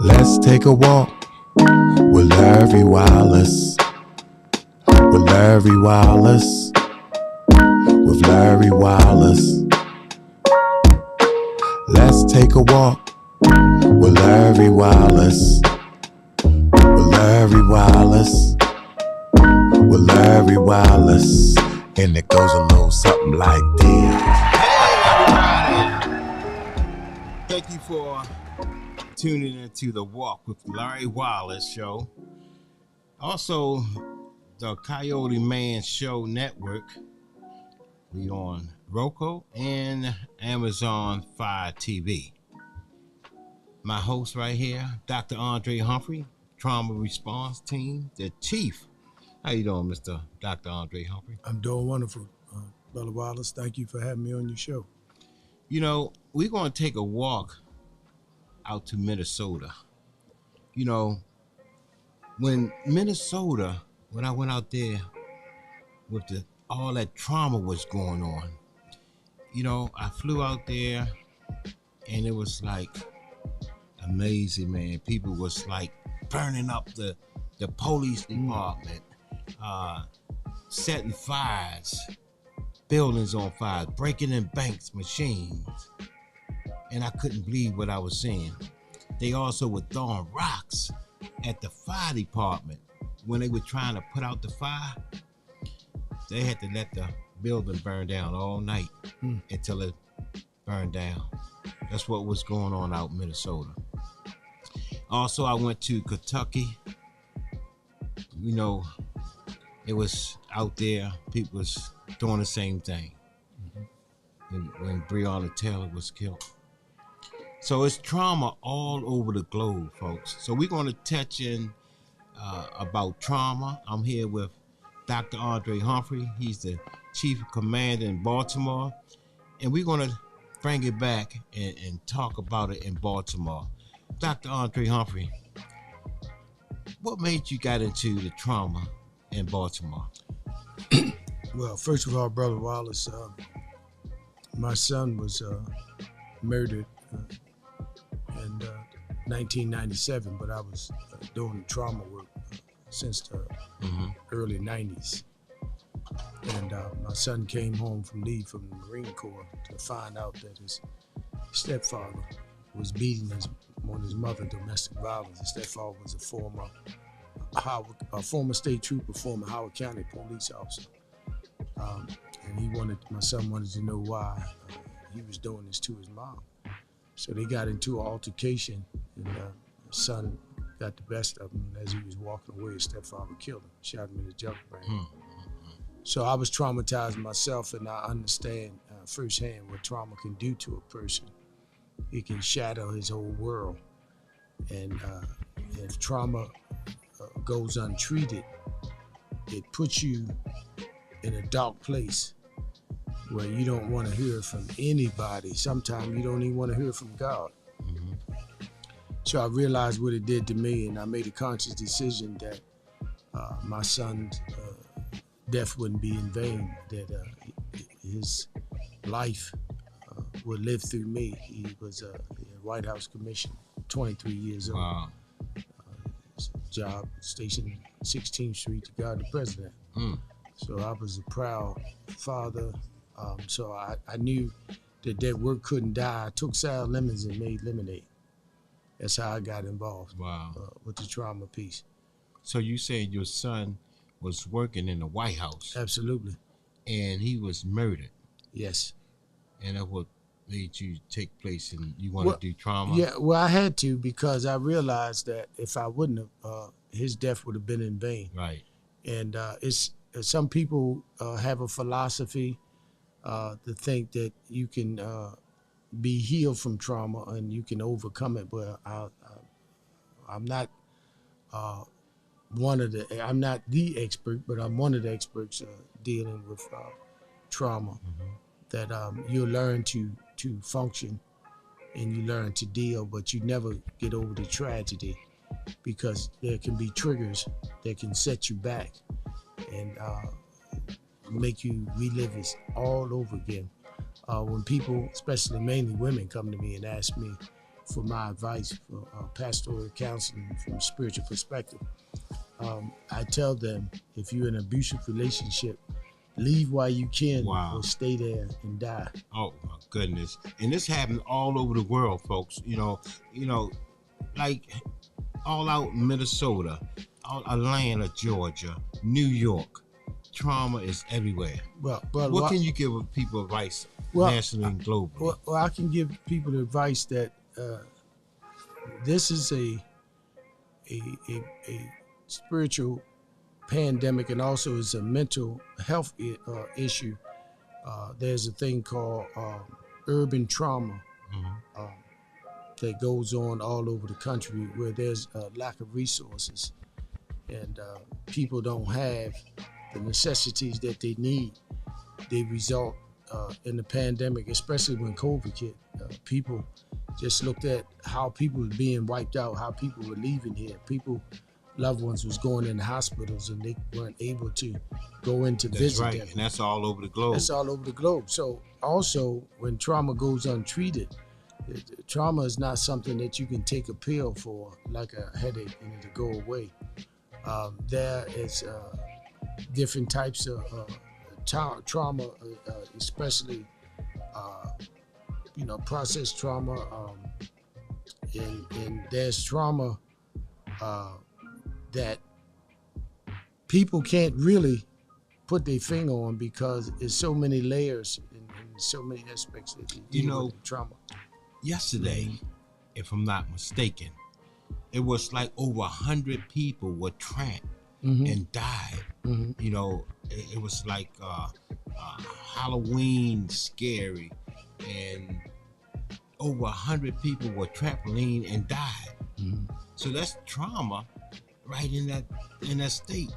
Let's take a walk with Larry Wallace. With Larry Wallace. With Larry Wallace. Let's take a walk with Larry Wallace. With Larry Wallace. With Larry Wallace. And it goes a little something like this. Hey, everybody. Thank you for tuning into the Walk with Larry Wallace show. Also, the CoyoteMan Show Network. We on Roku and Amazon Fire TV. My host right here, Dr. Andre Humphrey, Trauma Response Team, the Chief. How you doing, Mr. Dr. Andre Humphrey? I'm doing wonderful, Brother Wallace. Thank you for having me on your show. You know, we're going to take a walk out to Minnesota. You know, when I went out there with all that trauma was going on, you know, I flew out there and it was like amazing, man. People was like burning up the police department, setting fires, buildings on fire, breaking in banks, machines. And I couldn't believe what I was seeing. They also were throwing rocks at the fire department. When they were trying to put out the fire, they had to let the building burn down all night until it burned down. That's what was going on out in Minnesota. Also, I went to Kentucky. You know, it was out there, people was doing the same thing when Breonna Taylor was killed. So it's trauma all over the globe, folks. So we're going to touch in about trauma. I'm here with Dr. Andre Humphrey. He's the Chief of Command in Baltimore. And we're going to bring it back and talk about it in Baltimore. Dr. Andre Humphrey, what made you get into the trauma in Baltimore? Well, first of all, Brother Wallace, my son was murdered in 1997, but I was doing trauma work since the early 90s. And my son came home from leave from the Marine Corps to find out that his stepfather was beating his mother, domestic violence. His stepfather was a former state trooper, former Howard County police officer. And my son wanted to know why he was doing this to his mom. So they got into an altercation, and his son got the best of him. And as he was walking away, his stepfather killed him, shot him in the junk brain. So I was traumatized myself, and I understand firsthand what trauma can do to a person. It can shatter his whole world. And if trauma goes untreated, it puts you in a dark place where you don't want to hear from anybody. Sometimes you don't even want to hear from God. So I realized what it did to me, and I made a conscious decision that my son's death wouldn't be in vain, that his life would live through me. He was a White House commissioner, 23 years old. Wow. Job, stationed 16th Street to guard the president. So I was a proud father. So I knew that work couldn't die. I took sour lemons and made lemonade. That's how I got involved with the trauma piece. So you said your son was working in the White House. Absolutely. And he was murdered. Yes. And that's what made you take place and you want to do trauma? Yeah, well, I had to, because I realized that if I wouldn't have, his death would have been in vain. Right. And some people have a philosophy to think that you can be healed from trauma and you can overcome it, but I'm not I'm not the expert, but I'm one of the experts dealing with trauma. That you learn to function and you learn to deal, but you never get over the tragedy, because there can be triggers that can set you back and make you relive it all over again. When people, especially mainly women, come to me and ask me for my advice for pastoral counseling from a spiritual perspective. I tell them, if you're in an abusive relationship, leave while you can, or stay there and die. Oh my goodness! And this happened all over the world, folks. Like all out Minnesota, all Atlanta, Georgia, New York. Trauma is everywhere. Well, what can you give people advice nationally and globally? Well, I can give people advice that this is a spiritual pandemic, and also is a mental health issue. There's a thing called urban trauma that goes on all over the country, where there's a lack of resources, and people don't have the necessities that they need. They result in the pandemic, especially when COVID hit. People just looked at how people were being wiped out, how people were leaving here. Loved ones was going in the hospitals, and they weren't able to go in to visit them. And that's all over the globe. That's all over the globe. So also, when trauma goes untreated, trauma is not something that you can take a pill for, like a headache, and it'll go away. There is different types of trauma, especially process trauma, and there's trauma that people can't really put their finger on, because there's so many layers and so many aspects that you deal with trauma. Yesterday, if I'm not mistaken, it was like over 100 people were trapped and died. It was like Halloween scary, and over 100 people were trampoline and died. So that's trauma right in that state.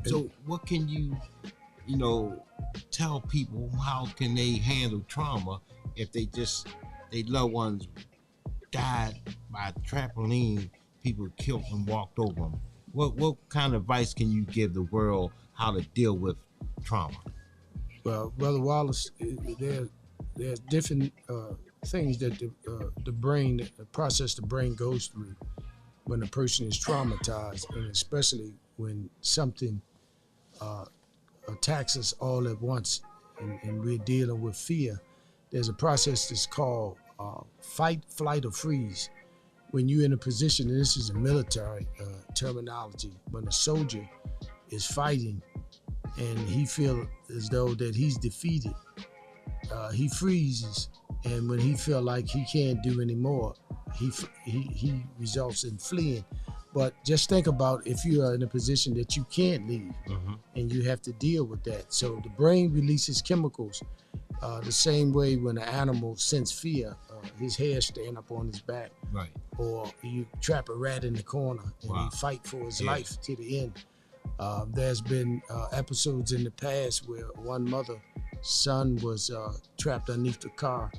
So what can you tell people, how can they handle trauma if they loved ones died by trampoline, people killed and walked over them? What kind of advice can you give the world how to deal with trauma? Well, Brother Wallace, there's different things that the process the brain goes through when a person is traumatized, and especially when something attacks us all at once, and we're dealing with fear. There's a process that's called fight, flight, or freeze. When you're in a position, and this is a military terminology, when a soldier is fighting and he feels as though that he's defeated, he freezes, and when he feels like he can't do anymore, he results in fleeing. But just think about if you are in a position that you can't leave, and you have to deal with that. So the brain releases chemicals the same way when an animal senses fear, his hair stand up on his back. Right. Or you trap a rat in the corner and he fight for his life to the end. There's been episodes in the past where one mother's son was trapped underneath the car,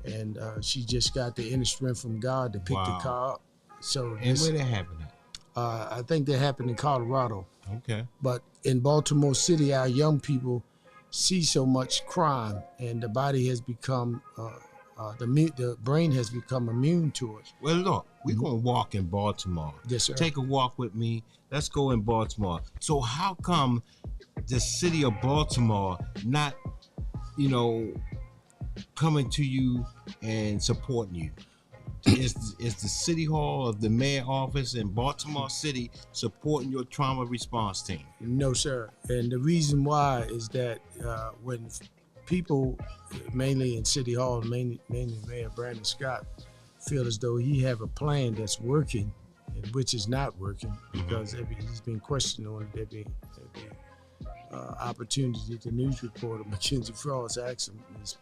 and she just got the inner strength from God to pick the car up. So where that happened at? I think that happened in Colorado. Okay. But in Baltimore City, our young people see so much crime, and the body has become, the brain has become immune to it. Well, look, we're going to walk in Baltimore. Yes, sir. Take a walk with me. Let's go in Baltimore. So how come the city of Baltimore not, coming to you and supporting you? Is the city hall of the mayor office in Baltimore City supporting your trauma response team? No, sir. And the reason why is that when people, mainly in City Hall, mainly Mayor Brandon Scott, feel as though he have a plan that's working, and which is not working, because he's been questioned on it every opportunity. The news reporter, Mackenzie Frost, asked him, his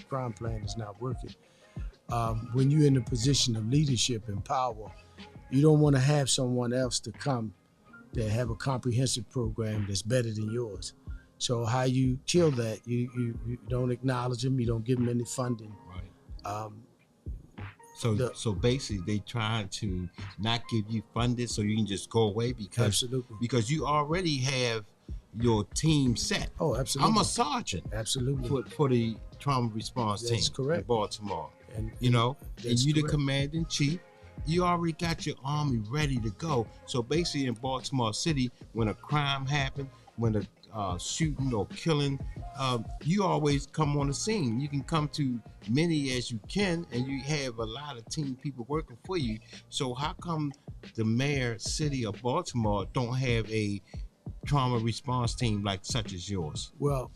crime plan is not working. When you're in a position of leadership and power, you don't want to have someone else to come that have a comprehensive program that's better than yours. So how you kill that, you don't acknowledge them, you don't give them any funding. Right. So basically they trying to not give you funding so you can just go away because you already have your team set. Oh, absolutely. I'm a sergeant. Absolutely. For the trauma response team. That's correct. In Baltimore. And you know, and that's you the correct. commanding chief. You already got your army ready to go. So basically, in Baltimore City, when a crime happened, when a shooting or killing, you always come on the scene. You can come to many as you can, and you have a lot of team people working for you. So how come the mayor, city of Baltimore, don't have a trauma response team like such as yours? Well,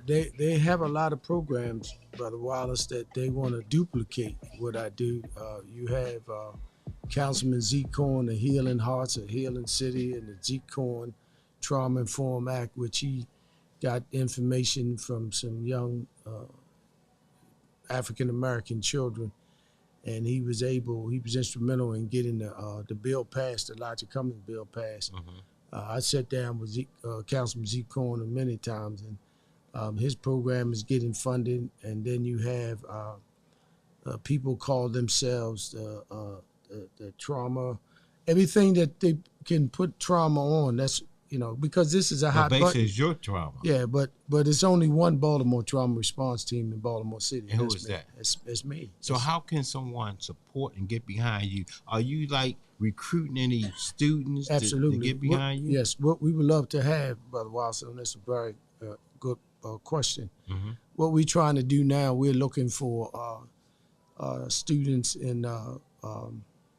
they have a lot of programs, Brother Wallace, that they want to duplicate what I do. You have Councilman Zeke Corn, the Healing Hearts of Healing City, and the Zeke Corn Trauma Inform Act, which he got information from some young African American children, and he was instrumental in getting the bill passed, the Elijah Cummings bill passed. I sat down with Councilman Zeke Corn many times, and his program is getting funded, and then you have people call themselves the trauma, everything that they can put trauma on. That's because this is a But hot basically, button. it's your trauma. Yeah, but it's only one Baltimore trauma response team in Baltimore City. And who That's is me. that? It's me. So how can someone support and get behind you? Are you like recruiting any students to Absolutely get behind you? Yes, what we would love to have, Brother Watson. That's a very good question. Mm-hmm. What we're trying to do now, we're looking for students in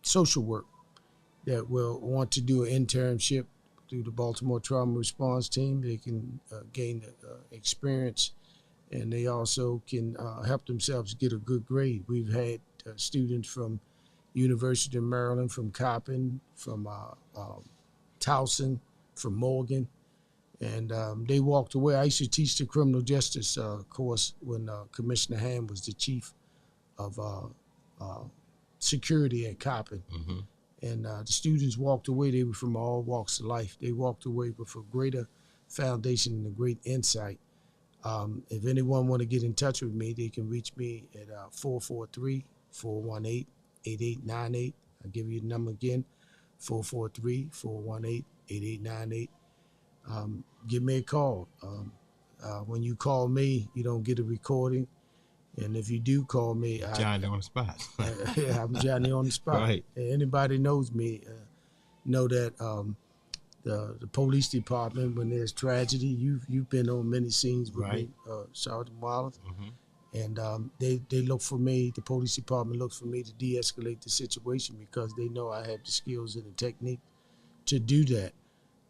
social work that will want to do an internship through the Baltimore Trauma Response Team. They can gain experience, and they also can help themselves get a good grade. We've had students from University of Maryland, from Coppin, from Towson, from Morgan, and they walked away. I used to teach the criminal justice course when Commissioner Ham was the chief of security at Coppin. Mm-hmm. And the students walked away. They were from all walks of life. They walked away with a greater foundation and a great insight. If anyone want to get in touch with me, they can reach me at 443-418-8898. I'll give you the number again, 443-418-8898. Give me a call. When you call me, you don't get a recording. And if you do call me, Johnny on the spot. yeah, I'm Johnny on the spot. Right. Anybody knows me, know that the police department, when there's tragedy, you've been on many scenes with Right. me, Sergeant Wallace, Mm-hmm. and they look for me. The police department looks for me to de-escalate the situation because they know I have the skills and the technique to do that.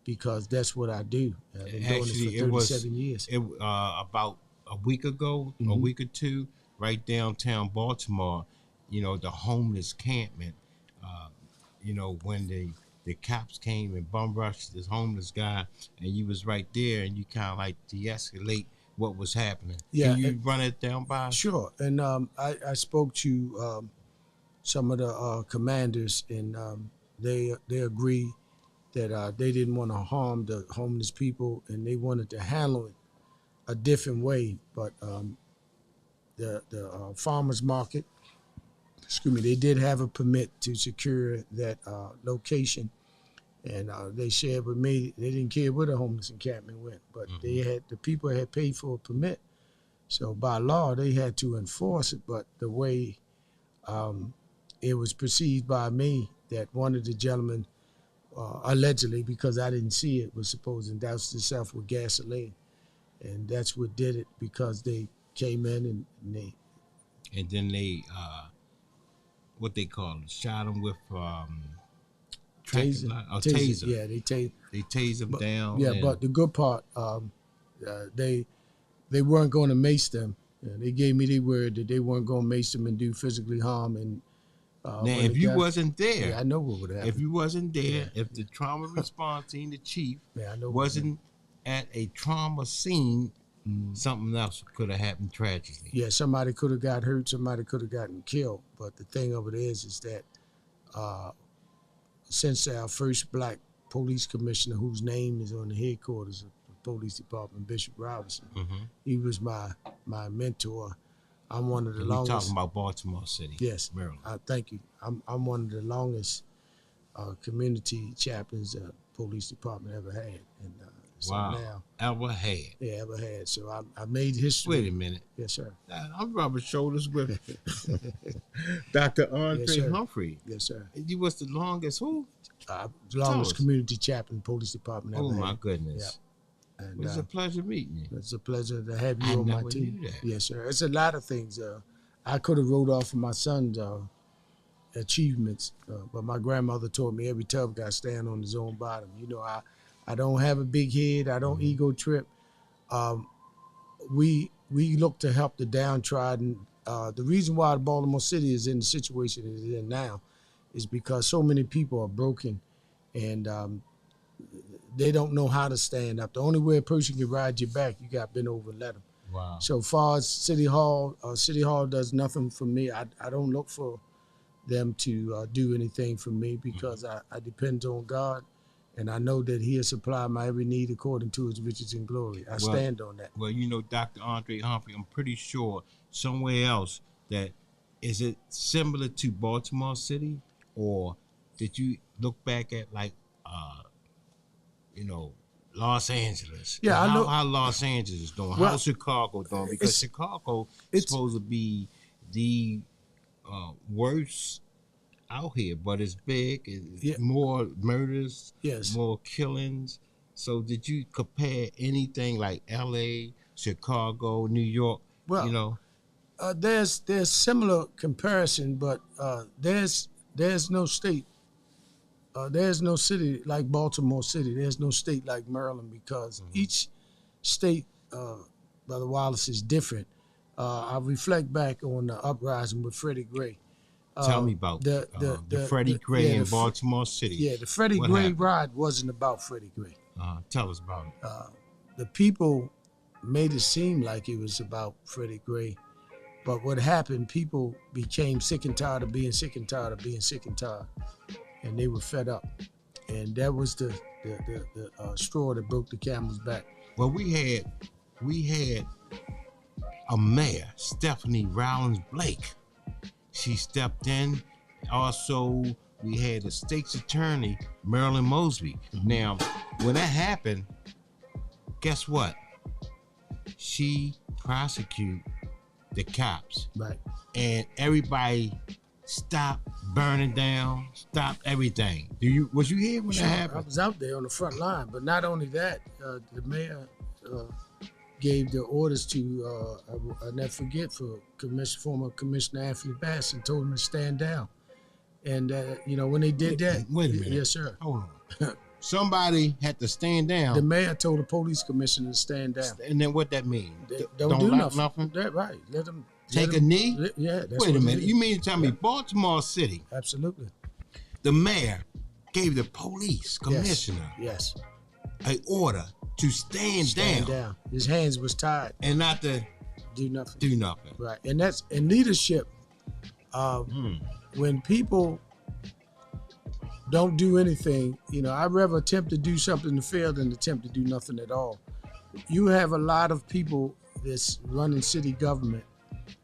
Because that's what I do. I've been doing this for 37 years. About a week ago, a Mhm. week or two, right downtown Baltimore, the homeless campment, when the cops came and bum rushed this homeless guy, and you was right there, and you kind of like de-escalate what was happening. Yeah, Can you run it down by us? Sure. And I spoke to some of the commanders, and they agree that they didn't want to harm the homeless people, and they wanted to handle it a different way. But the farmers market, they did have a permit to secure that location, and they shared with me they didn't care where the homeless encampment went, but Mm-hmm. the people had paid for a permit, so by law they had to enforce it. But the way it was perceived by me that one of the gentlemen, allegedly, because I didn't see it, was supposed to douse himself with gasoline, and that's what did it, because they came in and they And then they, what they call it, shot him with taser. taser. Yeah, they tased. They tased him down. Yeah, and but the good part, they weren't going to mace them. They gave me their word that they weren't going to mace them and do physically harm. And now, when if the you guy- wasn't there, yeah, I know what would happen. if you wasn't there, Yeah. if the trauma response team, the chief, Yeah, I know what wasn't at a trauma scene, Mm. something else could have happened tragically. Yeah, somebody could have got hurt, somebody could have gotten killed. But the thing of it is that since our first black police commissioner, whose name is on the headquarters of the police department, Bishop Robinson, Mm-hmm. he was my mentor. I'm one of the We longest. talking about Baltimore City, Yes, Maryland. thank you. I'm one of the longest community chaplains the police department ever had, and So wow. now, Ever had. yeah, ever had. So I made history. Wait a minute. Yes, sir. I'm rubbing shoulders with Dr. Andre Yes, sir. Humphrey. Yes, sir. You was the longest who? Longest us. community chaplain, police department. Oh, ever my had. goodness. Yeah. And, It's a pleasure meeting you. it's a pleasure to have you I on my never team. knew that. Yes, sir. It's a lot of things. I could have wrote off of my son's achievements, but my grandmother told me every tough guy stand on his own bottom. You know, I don't have a big head. I don't ego trip. We look to help the downtrodden. The reason why Baltimore City is in the situation it is in now is because so many people are broken and they don't know how to stand up. The only way a person can ride your back, you got bent over and let them. Wow. So far as City Hall does nothing for me. I don't look for them to do anything for me because I depend on God, and I know that He'll supply my every need according to His riches and glory. I stand on that. Well, you know, Dr. Andre Humphrey, I'm pretty sure somewhere else that is it similar to Baltimore City, or did you look back at like, you know, Los Angeles? Yeah, I know how Los Angeles is doing. Well, How's Chicago doing? Because Chicago is supposed to be the worst out here, but it's big. It's more murders, yes, more killings. So did you compare anything like L.A., Chicago, New York? Well, you know, there's similar comparison, but there's no state. There's no city like Baltimore City. There's no state like Maryland because each state, Brother Wallace, is different. I reflect back on the uprising with Freddie Gray. Tell me about the Freddie Gray in Baltimore City. Yeah, the Freddie Gray ride wasn't about Freddie Gray. Tell us about it. The people made it seem like it was about Freddie Gray. But what happened, people became sick and tired of being sick and tired of being sick and tired. And they were fed up. And that was the straw that broke the camel's back. Well, we had a mayor, Stephanie Rollins Blake. She stepped in. Also, we had a state's attorney, Marilyn Mosby. Now, when that happened, guess what? She prosecuted the cops. Right. And everybody stopped burning down, stopped everything. Was you here when that happened? I was out there on the front line, but not only that, the mayor gave the orders to, I never forget, for former Commissioner Anthony Bass and told him to stand down. And, you know, when they did that. Wait a minute. Yes, sir. Hold on. Somebody had to stand down. The mayor told the police commissioner to stand down. And then what that mean? Don't do nothing? That right. Let them take a knee? Yeah. That's Wait a minute. You mean to tell me Baltimore City? Absolutely. The mayor gave the police commissioner yes. an order to stand down. His hands was tied. And not to do nothing. Do nothing. Right. And that's in leadership. When people don't do anything, you know, I'd rather attempt to do something to fail than attempt to do nothing at all. You have a lot of people that's running city government,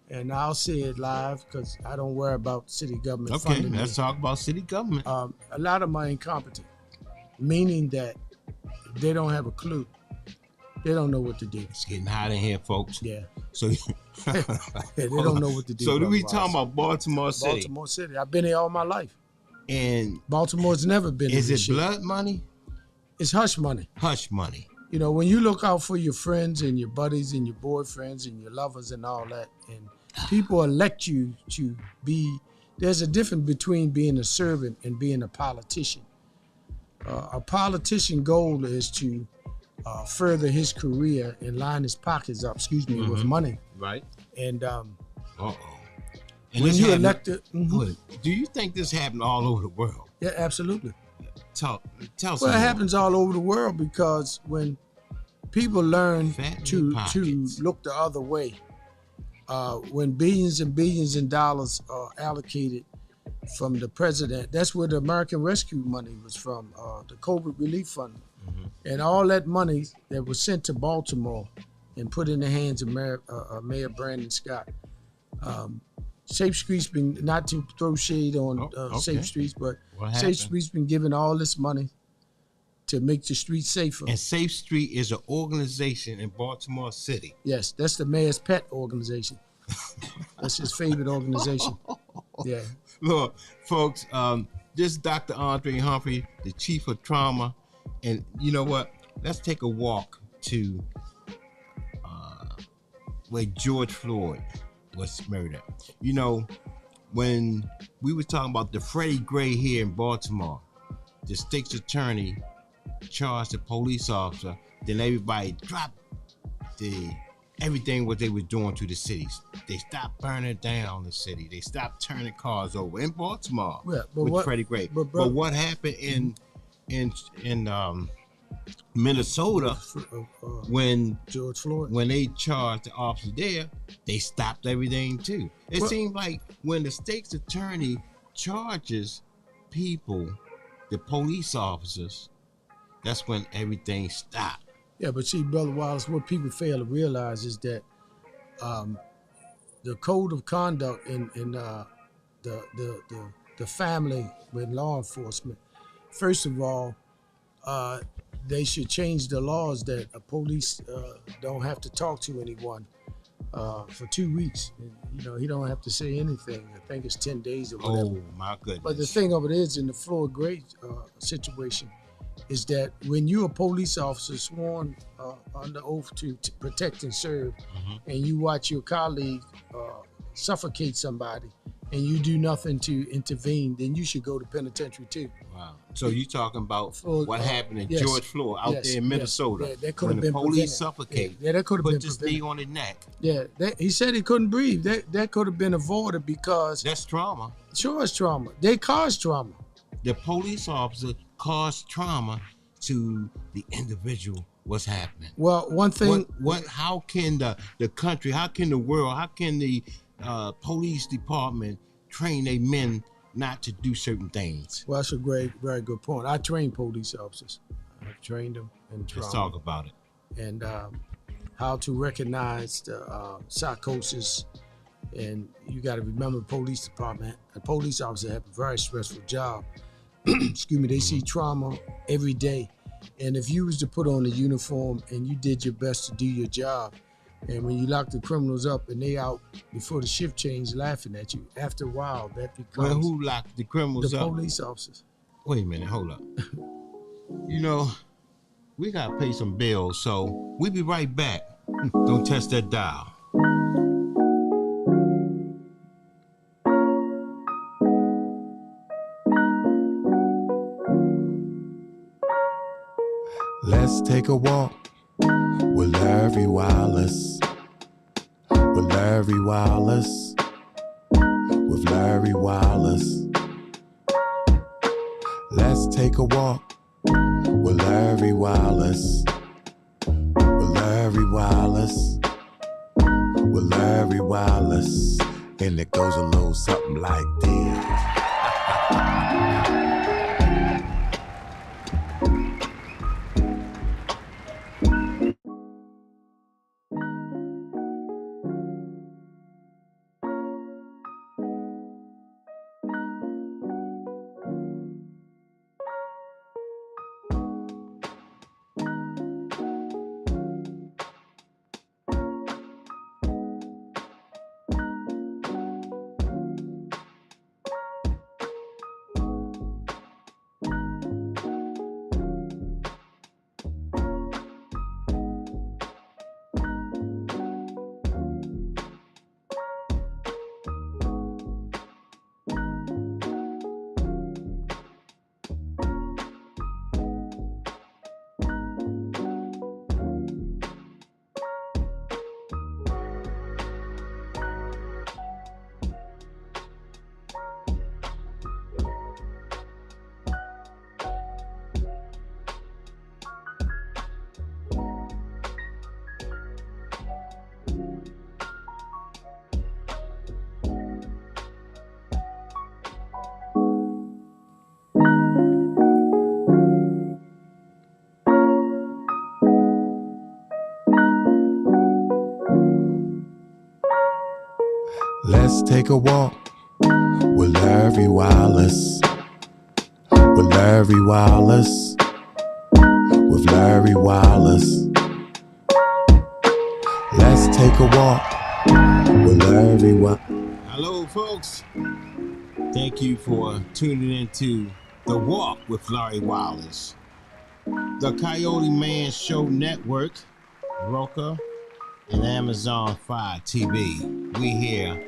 and I'll say it live because I don't worry about city government funding. Okay, let's talk about city government. A lot of them are incompetent, meaning that they don't have a clue. They don't know what to do. It's getting hot in here, folks. Yeah. So they don't know what to do. So we talking about Baltimore City? Baltimore City. I've been here all my life. And Baltimore's never been. Is it shit. blood money? It's hush money. Hush money. You know, when you look out for your friends and your buddies and your boyfriends and your lovers and all that, and people elect you to be, there's a difference between being a servant and being a politician. A politician goal is to further his career and line his pockets up, with money. Right. And and when you elected, do you think this happened all over the world? Yeah, absolutely. Tell Well, it happens all over the world because when people learn to look the other way, when billions and billions of dollars are allocated from the president, that's where the American Rescue money was from, the COVID relief fund. And all that money that was sent to Baltimore and put in the hands of Mayor Brandon Scott. Safe Street's been, not to throw shade on Safe Streets, but Safe Street's been giving all this money to make the streets safer. And Safe Street is an organization in Baltimore City. Yes, that's the mayor's pet organization. That's his favorite organization. Yeah. Look, folks, this is Dr. Andre Humphrey, the chief of trauma. And you know what? Let's take a walk to where George Floyd was murdered. You know, when we were talking about the Freddie Gray here in Baltimore, the state's attorney charged the police officer, then everybody dropped everything what they was doing to the cities. They stopped burning down the city. They stopped turning cars over in Baltimore with Freddie Gray. But what happened in Minnesota when George Floyd, when they charged the officer there, they stopped everything too. It seems like when the state's attorney charges people, the police officers, that's when everything stopped. Yeah, but see, Brother Wallace, what people fail to realize is that the code of conduct in the family with law enforcement, first of all, they should change the laws that a police don't have to talk to anyone for 2 weeks. You know, he don't have to say anything. I think it's 10 days or whatever. Oh, my goodness. But the thing of it is, in the Floyd Gray situation, is that when you're a police officer sworn under oath to protect and serve, and you watch your colleague suffocate somebody, and you do nothing to intervene, then you should go to penitentiary too. Wow. So you talking about what happened in George Floyd out there in Minnesota that could when have the been police suffocated, that could have been put this knee on his neck. Yeah, he said he couldn't breathe. That could have been avoided because that's trauma. Sure, it's trauma. They caused trauma. The police officer caused trauma to the individual. What's happening? Well, one thing. How can the country? How can the world? How can the police department train their men not to do certain things? Well, that's a very good point. I train police officers. I've trained them in trauma. Let's talk about it. And how to recognize the psychosis. And you got to remember, the police department, a police officer have a very stressful job. Excuse me, they see trauma every day. And if you was to put on a uniform and you did your best to do your job, and when you lock the criminals up and they out before the shift change laughing at you, after a while that becomes... Well, who locked the criminals up? The police officers. Wait a minute, hold up. You know, we got to pay some bills, so we'll be right back. Don't touch that dial. Let's take a walk with Larry Wallace. With Larry Wallace. With Larry Wallace. Let's take a walk with Larry Wallace. With Larry Wallace. With Larry Wallace. And it goes a little something like this. Let's take a walk with Larry Wallace. With Larry Wallace. with Larry Wallace. Let's take a walk with Larry Wallace. Hello, folks. Thank you for tuning into The Walk with Larry Wallace. The CoyoteMan Show Network, Roku, and Amazon Fire TV. We here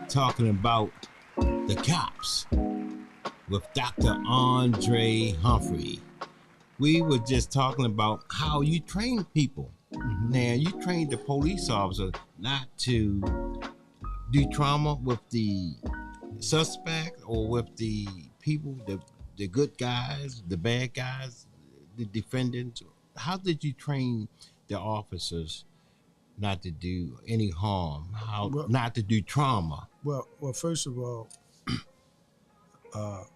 talking about the cops with Dr. Andre Humphrey. We were just talking about how you train people. Now, you train the police officer not to do trauma with the suspect or with the people, the good guys, the bad guys, the defendants. How did you train the officers not to do any harm, not to do trauma? Well, first of all,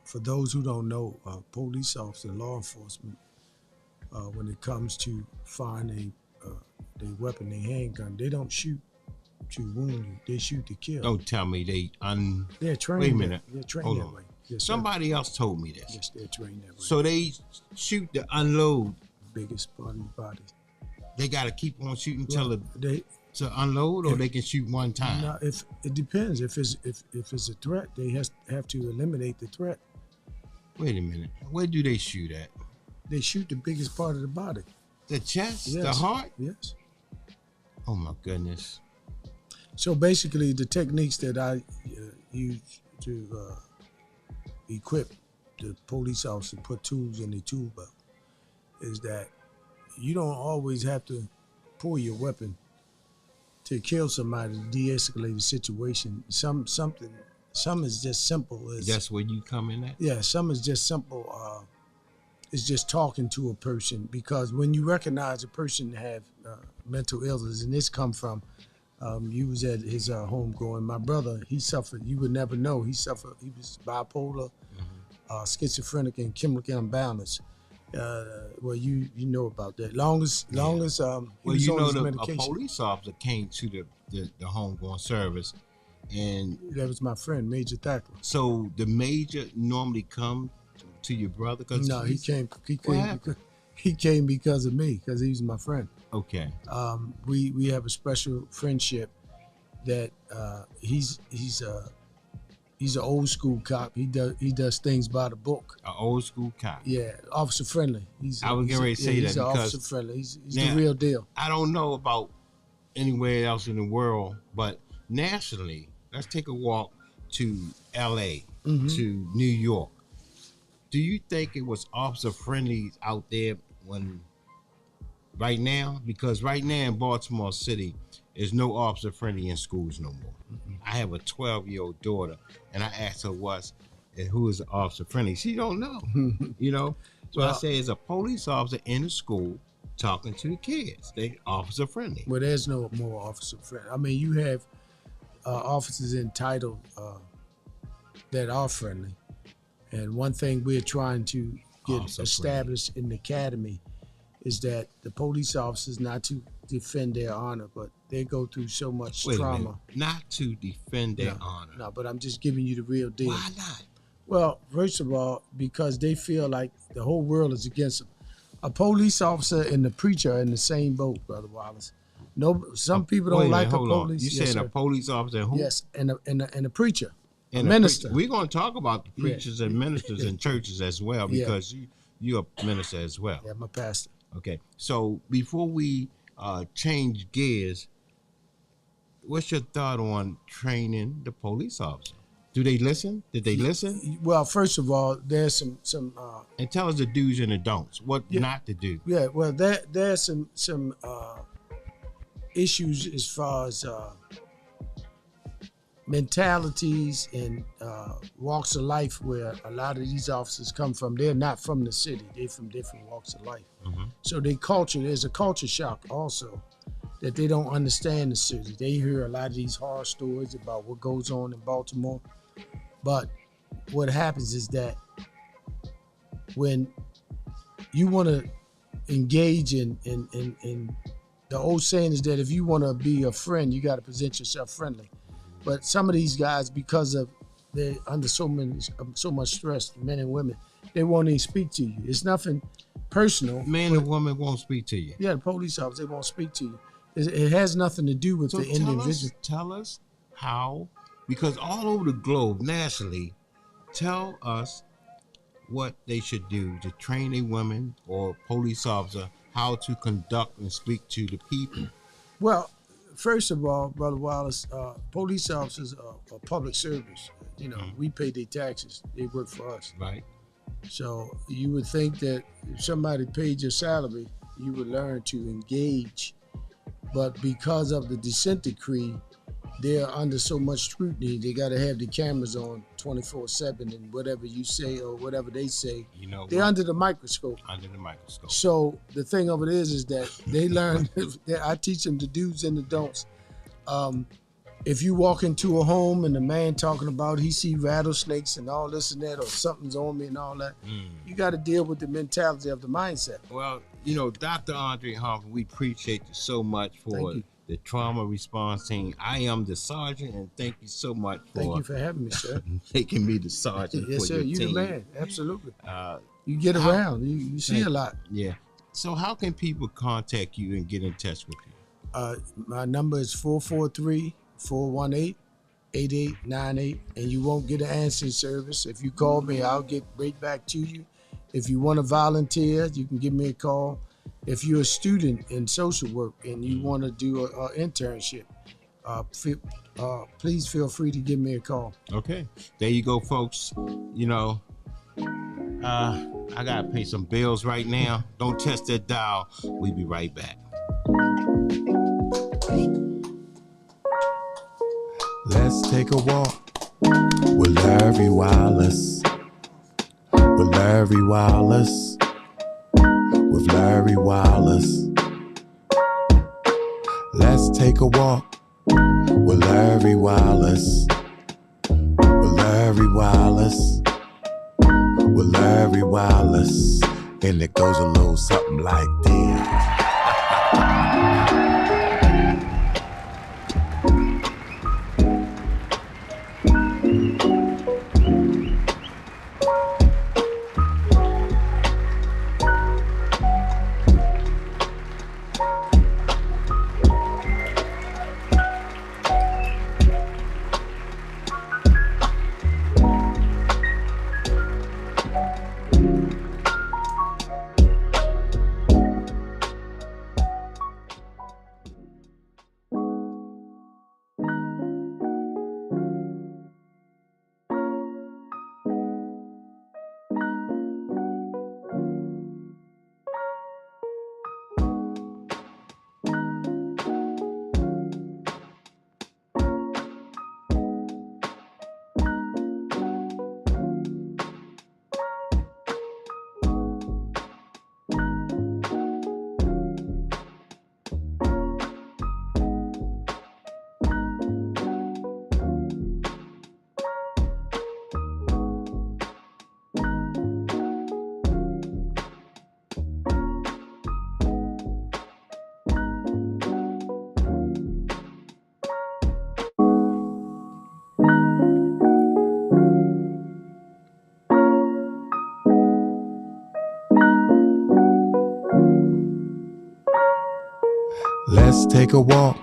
for those who don't know, police officer, law enforcement, when it comes to finding their weapon, their handgun, they don't shoot to wound you. They shoot to kill. Don't tell me they're trained. Wait a minute. They're trained Hold that on. way. Yes, Somebody else told me this. Yes, they're trained that way. So they shoot to unload. Biggest part of the body. They got to keep on shooting till they to unload, or they can shoot one time. No, if it depends. If it's a threat, they have to eliminate the threat. Wait a minute. Where do they shoot at? They shoot the biggest part of the body. The chest, Yes. the heart. Yes. Oh my goodness. So basically, the techniques that I use to equip the police officer, put tools in the tool belt, is that you don't always have to pull your weapon to kill somebody to de-escalate the situation. Some is just simple as. That's where you come in at? Yeah, some is just simple. It's just talking to a person, because when you recognize a person have mental illness, and this come from, you was at his home going, my brother, he suffered, you would never know, he was bipolar, schizophrenic, and chemical imbalance. Well, you know about that. Long as he was on his medication. A police officer came to the homegoing service, and that was my friend, Major Thacker. So the major normally come to your brother? No, he came because of me, because he was my friend. Okay. We have a special friendship that he's an old school cop. He does things by the book. An old school cop. Yeah, officer friendly. I was getting ready to say that he's because officer friendly. He's the real deal. I don't know about anywhere else in the world, but nationally, let's take a walk to L.A., to New York. Do you think it was officer friendly out there right now? Because right now in Baltimore City, there's no officer friendly in schools no more. I have a 12-year-old daughter, and I asked her who is officer friendly. She don't know, you know. So I say, is a police officer in the school talking to the kids? They officer friendly. Well, there's no more officer friendly. I mean, you have officers entitled that are friendly. And one thing we're trying to get established in the academy is that the police officers, not to defend their honor, but they go through so much trauma. Not to defend their honor. No, but I'm just giving you the real deal. Why not? Well, first of all, because they feel like the whole world is against them. A police officer and the preacher are in the same boat, Brother Wallace. No, some people don't like a police. You said a police officer and who? Yes, and a preacher. And a minister. We're going to talk about the preachers and ministers in churches as well, because you're a minister as well. Yeah, I'm a pastor. Okay, so before we change gears, what's your thought on training the police officer? Do they listen? Did they listen? Well, first of all, there's some and tell us the do's and the don'ts. What not to do? Yeah, well, there's some issues as far as mentalities and walks of life where a lot of these officers come from. They're not from the city. They're from different walks of life. So there's a culture shock also, that they don't understand the city. They hear a lot of these horror stories about what goes on in Baltimore. But what happens is that when you want to engage in the old saying is that if you want to be a friend, you got to present yourself friendly. But some of these guys, because of they're under so much stress, men and women, they won't even speak to you. It's nothing personal. Man or woman won't speak to you. Yeah, the police officer, they won't speak to you. It has nothing to do with So the individual. tell us how, because all over the globe, nationally, tell us what they should do to train a woman or police officer how to conduct and speak to the people. Well, first of all, Brother Wallace, police officers are public service. We pay their taxes. They work for us. Right. So you would think that if somebody paid your salary, you would learn to engage. But because of the dissent decree, they're under so much scrutiny. They got to have the cameras on 24/7, and whatever you say or whatever they say, they're under the microscope. Under the microscope. So the thing of it is that they learn. I teach them the do's and the don'ts. If you walk into a home and the man talking about he see rattlesnakes and all this and that, or something's on me and all that, you got to deal with the mentality of the mindset. Well, Dr. Andre Harper, we appreciate you so much for the trauma response team. I am the sergeant, and thank you so much for Thank you for having me, sir. making me the sergeant. Yes, for sir. your You team. the man. Absolutely. You get around. You see a lot. Yeah. So how can people contact you and get in touch with you? My number is 443-418-8898, and you won't get an answering service. If you call me, I'll get right back to you. If you want to volunteer, you can give me a call. If you're a student in social work and you want to do an internship, please feel free to give me a call. Okay. There you go, folks. I got to pay some bills right now. Don't test that dial. We'll be right back. Let's take a walk with Larry Wallace. With Larry Wallace. With Larry Wallace. Let's take a walk with Larry Wallace. With Larry Wallace. With Larry Wallace. And it goes a little something like this. Let's take a walk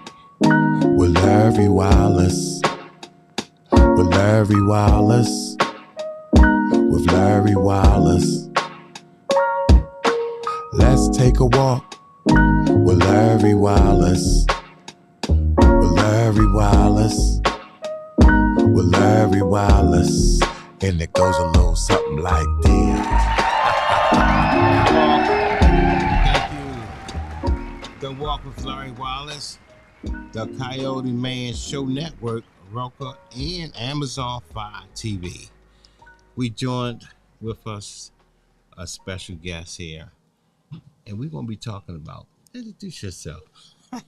with Larry Wallace. With Larry Wallace. With Larry Wallace. Let's take a walk with Larry Wallace. With Larry Wallace. With Larry Wallace. And it goes a little something like this. The Walk with Larry Wallace, the CoyoteMan Show Network, Roku, and Amazon Fire TV. We joined with us a special guest here, and we're going to be talking about, introduce yourself.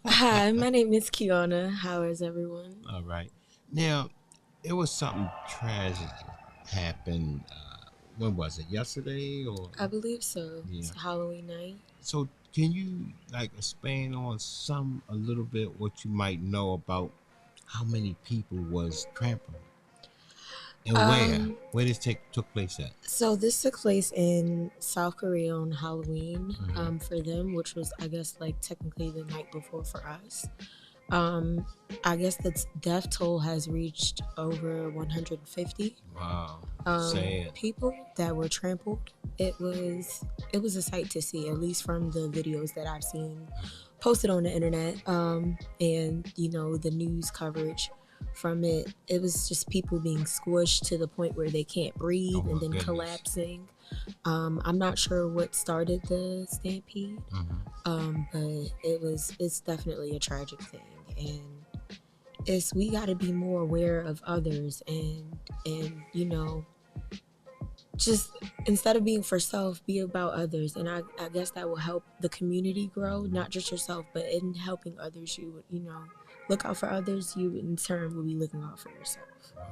Hi, my name is Kiana. How is everyone? All right. Now, it was something tragic happened, when was it, yesterday? Or I believe so. Yeah. It's Halloween night. So can you expand on a little bit what you might know about how many people was trampled? And where? Where this took place at? So this took place in South Korea on Halloween, for them, which was, I guess, like technically the night before for us. I guess the death toll has reached over 150. Wow. Sad. People that were trampled. It was a sight to see, at least from the videos that I've seen posted on the internet, and the news coverage from it. It was just people being squished to the point where they can't breathe, and then goodness. collapsing. I'm not sure what started the stampede, but it's definitely a tragic thing, and we got to be more aware of others, and just instead of being for self, be about others. And I guess that will help the community grow, not just yourself, but in helping others, you would look out for others. You in turn will be looking out for yourself. Wow.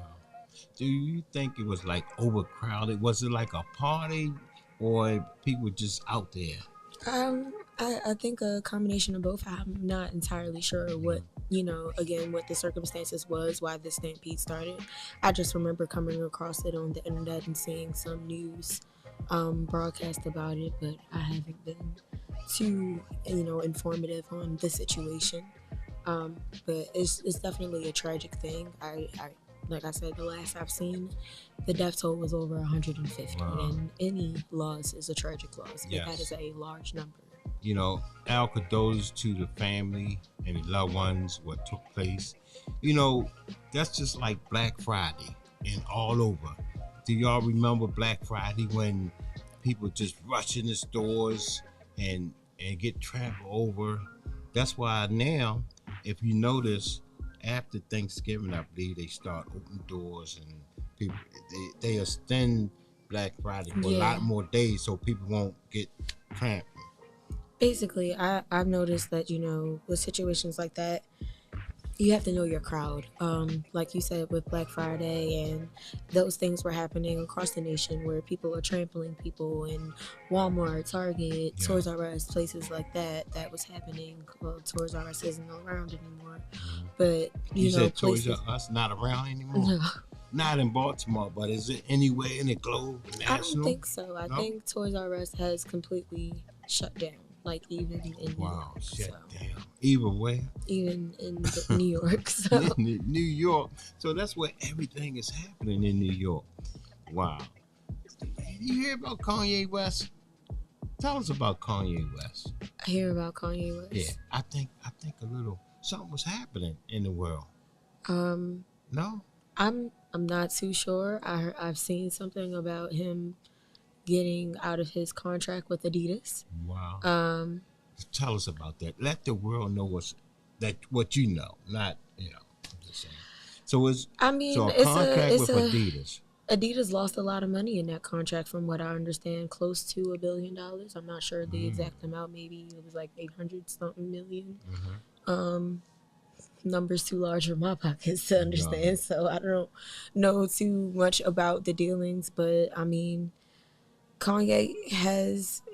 Do you think it was like overcrowded? Was it like a party, or people just out there? I think a combination of both. I'm not entirely sure what what the circumstances was, why this stampede started. I just remember coming across it on the internet and seeing some news broadcast about it, but I haven't been too informative on the situation. But it's definitely a tragic thing. I like I said, the last I've seen, the death toll was over 150, and any loss is a tragic loss. Yes. But that is a large number. Our condolences to the family and the loved ones, what took place. That's just like Black Friday and all over. Do y'all remember Black Friday when people just rush in the stores and get trampled over? That's why now, if you notice, after Thanksgiving, I believe they start opening doors, and people they extend Black Friday for a lot more days so people won't get trampled. Basically, I've noticed that with situations like that, you have to know your crowd. Like you said, with Black Friday, and those things were happening across the nation where people are trampling people in Walmart, Target, Toys R Us, places like that. That was happening. Well, Toys R Us isn't around anymore, but You said places. Toys R Us not around anymore? No, Not in Baltimore, but is it anywhere in the globe, national? I don't think so. I think Toys R Us has completely shut down. Like even in New York. Shut down. Even where? Even in New York. So. In New York. So that's where everything is happening in New York. Wow. You hear about Kanye West? Tell us about Kanye West. I hear about Kanye West. Yeah, I think a little something was happening in the world. No? I'm not too sure. I've seen something about him getting out of his contract with Adidas. Wow. Tell us about that. Let the world know what you know, not I'm just saying. So a contract with Adidas. Adidas lost a lot of money in that contract, from what I understand, close to $1 billion. I'm not sure the exact amount. Maybe it was like 800 something million. Numbers too large for my pockets to understand, so I don't know too much about the dealings. But I mean, Kanye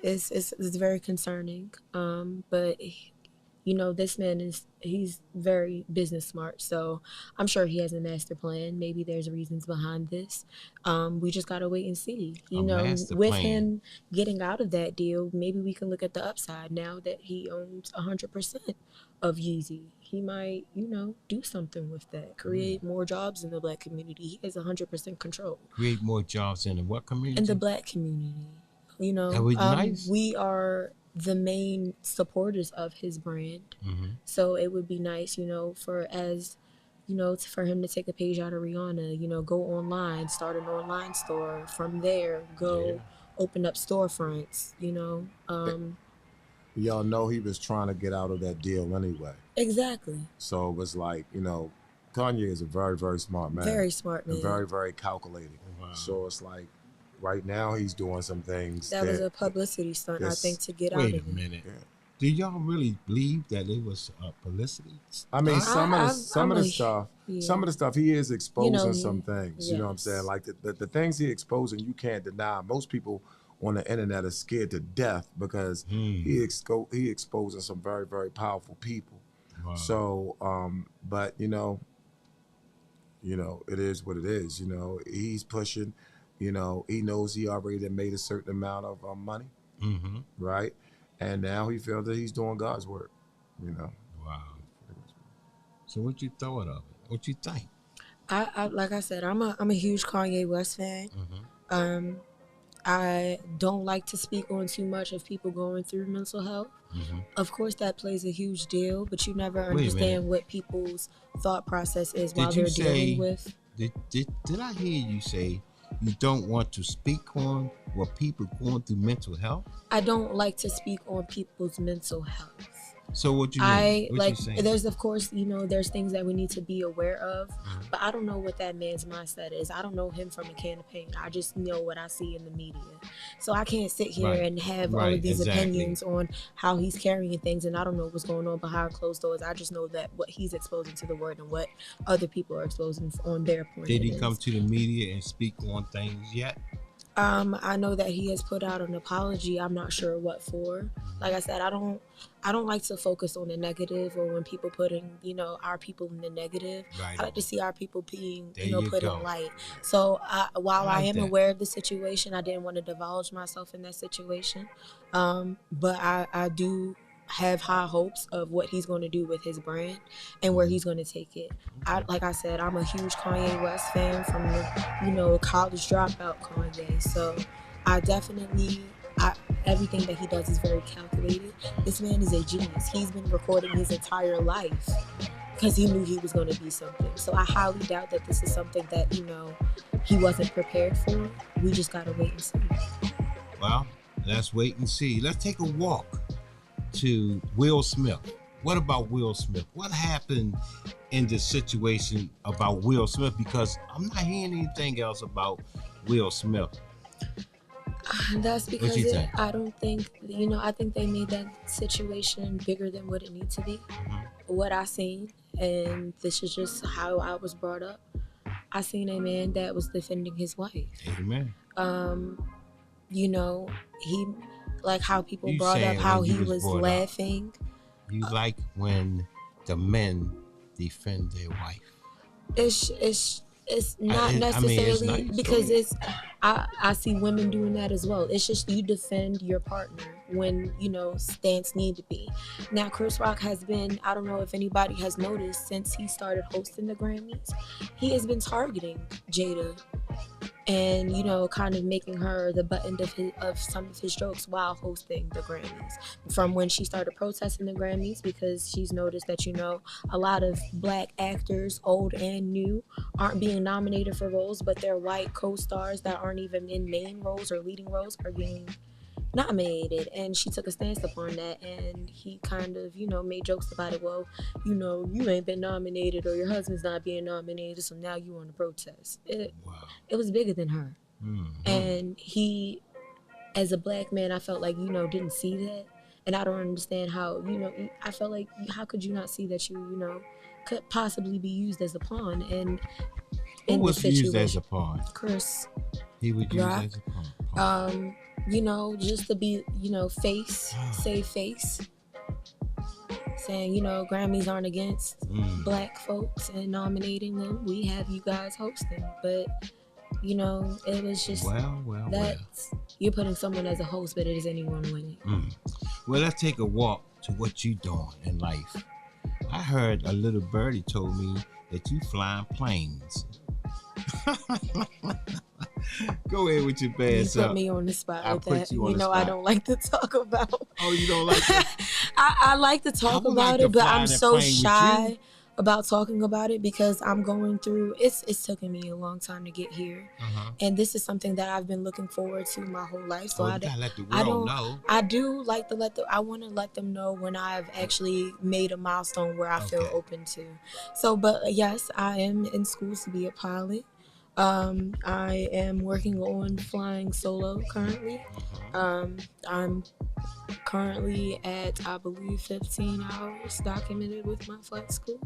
is very concerning, but this man he's very business smart, so I'm sure he has a master plan. Maybe there's reasons behind this. We just gotta wait and see. With him getting out of that deal, maybe we can look at the upside now that he owns 100% of Yeezy. He might, do something with that, create more jobs in the Black community. He has 100% control. Create more jobs in the what community? In the Black community. That would be nice. We are the main supporters of his brand, so it would be nice, for him to take a page out of Rihanna. Go online, start an online store. From there, go open up storefronts. Y'all know he was trying to get out of that deal anyway. Exactly. So it was like, Kanye is a very, very smart man. Very smart man. And very, very calculating. Wow. So it's like, right now he's doing some things. That was a publicity stunt, I think, to get out of it. Wait a minute. Yeah. Do y'all really believe that it was a publicity stunt? I mean, some of the stuff he is exposing some things. Yes. You know what I'm saying? Like the things he exposing, you can't deny. Most people on the internet are scared to death because he exposing some very, very powerful people. Wow. So, but it is what it is. He's pushing. He knows he already made a certain amount of money, right? And now he feels that he's doing God's work. Wow. So what you thought of it? What you think? I like I said, I'm a huge Kanye West fan. I don't like to speak on too much of people going through mental health. Of course, that plays a huge deal, but you never understand what people's thought process is while they're dealing with. Did I hear you say you don't want to speak on what people going through mental health? I don't like to speak on people's mental health. So what you mean? There's of course, there's things that we need to be aware of, but I don't know what that man's mindset is. I don't know him from a can of paint. I just know what I see in the media. So I can't sit here and have all of these opinions on how he's carrying things, and I don't know what's going on behind closed doors. I just know that what he's exposing to the world and what other people are exposing on their point. Did he come to the media and speak on things yet? I know that he has put out an apology. I'm not sure what for. Like I said, I don't like to focus on the negative or when people putting, our people in the negative. Right. I like to see our people being, put in light. So while I am aware of the situation, I didn't want to divulge myself in that situation. But I do have high hopes of what he's going to do with his brand and where he's going to take it. Like I said, I'm a huge Kanye West fan from the, college dropout Kanye. So I definitely, everything that he does is very calculated. This man is a genius. He's been recording his entire life because he knew he was going to be something. So I highly doubt that this is something that, he wasn't prepared for. We just got to wait and see. Well, let's wait and see. Let's take a walk to Will Smith. What about Will Smith? What happened in this situation about Will Smith? Because I'm not hearing anything else about Will Smith. That's because I don't think, I think they made that situation bigger than what it needs to be. What I seen, and this is just how I was brought up, I seen a man that was defending his wife. Amen. He, like how people brought up how he was laughing. You like when the men defend their wife? It's not necessarily because I see women doing that as well. It's just you defend your partner when stance need to be. Now Chris Rock has been, I don't know if anybody has noticed, since he started hosting the Grammys, he has been targeting Jada and kind of making her the butt end of some of his jokes while hosting the Grammys. From when she started protesting the Grammys, because she's noticed that a lot of black actors, old and new, aren't being nominated for roles, but their white co-stars that aren't even in main roles or leading roles are being nominated. And she took a stance upon that, and he kind of made jokes about it. Well, you ain't been nominated, or your husband's not being nominated, so now you want to protest. It was bigger than her. And he, as a black man, I felt like didn't see that, and I don't understand how I felt like, how could you not see that you could possibly be used as a pawn? And who was used as a pawn? Chris. He was used as a pawn. Just to be, save face, saying, Grammys aren't against black folks and nominating them. We have you guys hosting. But, it was just you're putting someone as a host, but it is anyone winning. Well, let's take a walk to what you doing in life. I heard a little birdie told me that you flying planes. Go ahead with your bad self. You put me on the spot like that. I don't like to talk about. Oh, you don't like that? I like to talk about it, but I'm so shy about talking about it because I'm going through. It's taken me a long time to get here, and this is something that I've been looking forward to my whole life. So you gotta let the world know. I do like to I want to let them know when I've actually made a milestone where I feel open to. So, but yes, I am in school to be a pilot. I am working on flying solo currently. I'm currently at, I believe, 15 hours documented with my flight school.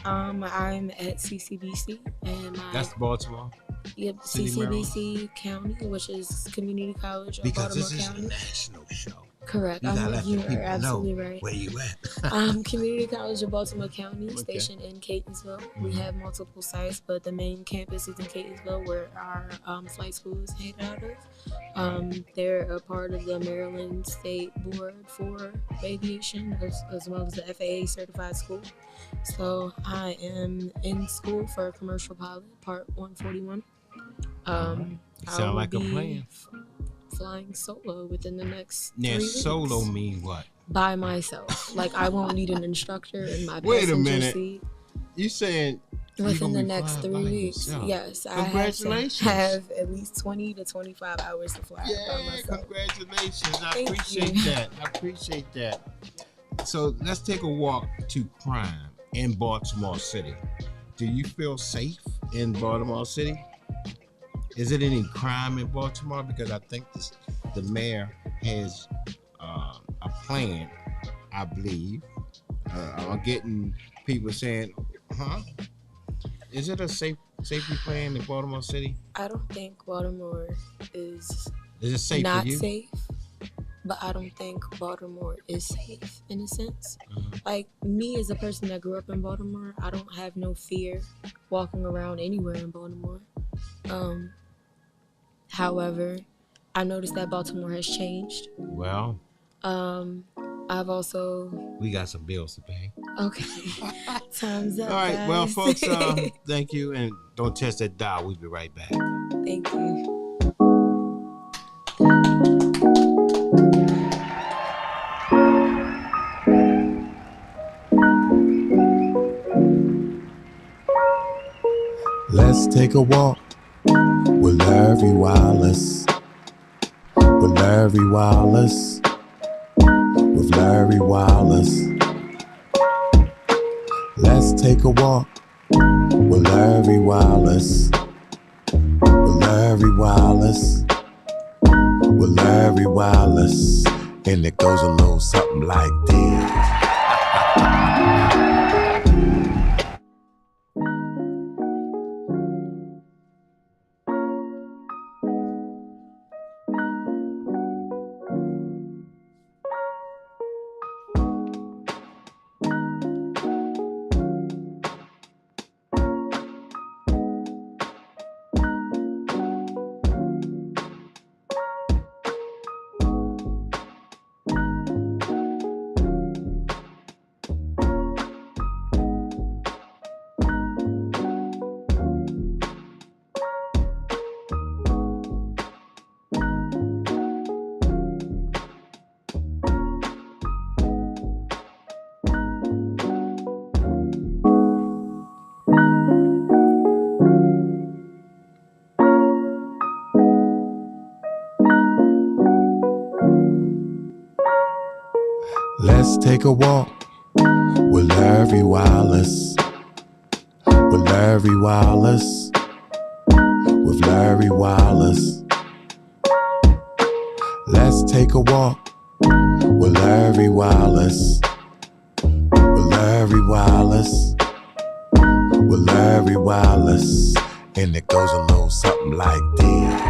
I'm at CCBC. And that's Baltimore? Yep, CCBC County, which is Community College of Baltimore County. Because this is a national show. Correct. You gotta let the people absolutely know right. where you at. Community College of Baltimore County, stationed in Catonsville. Mm-hmm. We have multiple sites, but the main campus is in Catonsville, where our flight school is headed out of. They're a part of the Maryland State Board for Aviation, as well as the FAA certified school. So I am in school for a commercial pilot, part 141. Sound like a plan. Flying solo within the next 3 weeks. Solo mean what? By myself. Like, I won't need an instructor in my Wait a passenger minute. seat. You saying within the next 3 weeks? Yourself. Yes. Congratulations. I have at least 20 to 25 hours to fly by myself. Congratulations. I Thank appreciate you. that. I appreciate that. So let's take a walk to crime in Baltimore City. Do you feel safe in Baltimore City? Is it any crime in Baltimore? Because I think the mayor has a plan, I believe. I'm getting people saying, is it a safety plan in Baltimore City? I don't think Baltimore is it safe not for you? safe, but I don't think Baltimore is safe in a sense. Mm-hmm. Like, me as a person that grew up in Baltimore, I don't have no fear walking around anywhere in Baltimore. However, I noticed that Baltimore has changed. Well, I've also... we got some bills to pay. Okay. Time's up, All right, guys. well, folks, thank you. And don't touch that dial. We'll be right back. Thank you. Let's take a walk with Larry Wallace. With Larry Wallace. With Larry Wallace. Let's take a walk with Larry Wallace. With Larry Wallace. With Larry Wallace. And it goes a little something like this. Let's take a walk with Larry Wallace. With Larry Wallace. With Larry Wallace. Let's take a walk with Larry Wallace. With Larry Wallace. With Larry Wallace. And it goes a little something like this.